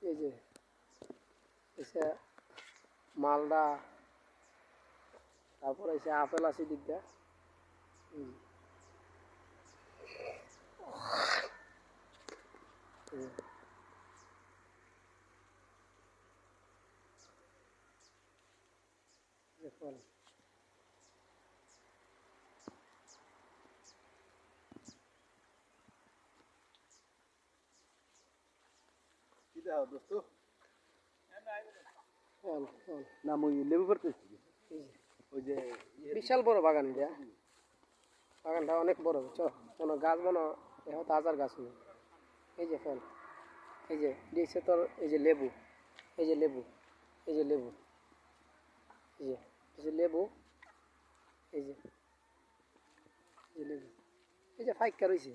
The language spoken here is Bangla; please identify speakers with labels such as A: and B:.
A: এই যে এসে মালদা, তারপরে এসে আপেল আছে দিকটা। ফল ফল ফল
B: না মই লেবু করতেছি। ওই যে
A: বিশাল বড় বাগান এটা, বাগানটা অনেক বড় বুঝছো, কোনো গাছ মনে এখন হাজার গাছ নেই। এই যে ফল, এই যে দিয়েছে তোর, এই যে লেবু, এই যে লেবু, এই যে লেবু, এই যে লেবু, এই যে লেবু, এই যে ফাইকা রয়েছে।